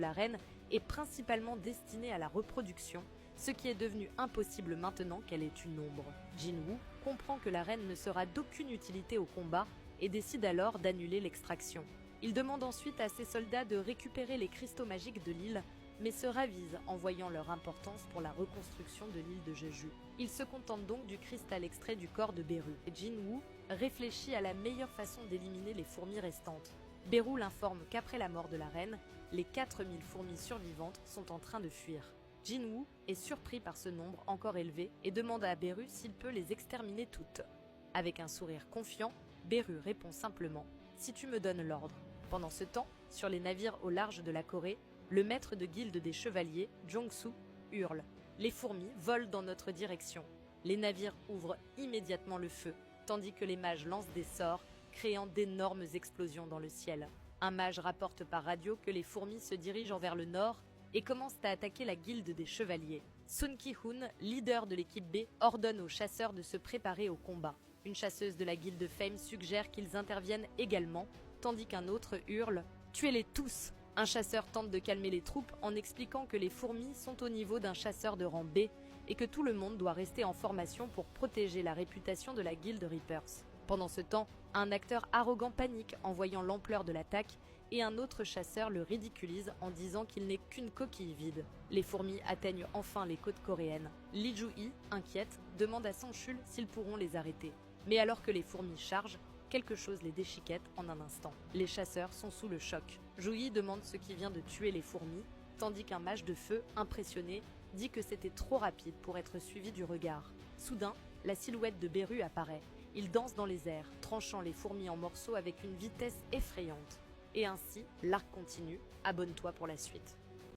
La reine est principalement destinée à la reproduction, ce qui est devenu impossible maintenant qu'elle est une ombre. Jinwoo comprend que la reine ne sera d'aucune utilité au combat et décide alors d'annuler l'extraction. Il demande ensuite à ses soldats de récupérer les cristaux magiques de l'île, mais se ravise en voyant leur importance pour la reconstruction de l'île de Jeju. Il se contente donc du cristal extrait du corps de Beru. Jinwoo réfléchit à la meilleure façon d'éliminer les fourmis restantes. Beru l'informe qu'après la mort de la reine, les 4000 fourmis survivantes sont en train de fuir. Jinwoo est surpris par ce nombre encore élevé et demande à Beru s'il peut les exterminer toutes. Avec un sourire confiant, Beru répond simplement « Si tu me donnes l'ordre ». Pendant ce temps, sur les navires au large de la Corée, le maître de guilde des chevaliers, Jong-soo, hurle « Les fourmis volent dans notre direction ». Les navires ouvrent immédiatement le feu, tandis que les mages lancent des sorts, créant d'énormes explosions dans le ciel. Un mage rapporte par radio que les fourmis se dirigent vers le nord et commencent à attaquer la guilde des chevaliers. Sun Ki-hoon, leader de l'équipe B, ordonne aux chasseurs de se préparer au combat. Une chasseuse de la guilde Fame suggère qu'ils interviennent également, tandis qu'un autre hurle « Tuez-les tous !» Un chasseur tente de calmer les troupes en expliquant que les fourmis sont au niveau d'un chasseur de rang B et que tout le monde doit rester en formation pour protéger la réputation de la guilde Reapers. Pendant ce temps, un acteur arrogant panique en voyant l'ampleur de l'attaque et un autre chasseur le ridiculise en disant qu'il n'est qu'une coquille vide. Les fourmis atteignent enfin les côtes coréennes. Lee Ju-hee, inquiète, demande à Sang-chul s'ils pourront les arrêter. Mais alors que les fourmis chargent, quelque chose les déchiquette en un instant. Les chasseurs sont sous le choc. Ju-hee demande ce qui vient de tuer les fourmis, tandis qu'un mage de feu, impressionné, dit que c'était trop rapide pour être suivi du regard. Soudain, la silhouette de Beru apparaît. Il danse dans les airs, tranchant les fourmis en morceaux avec une vitesse effrayante. Et ainsi, l'arc continue. Abonne-toi pour la suite.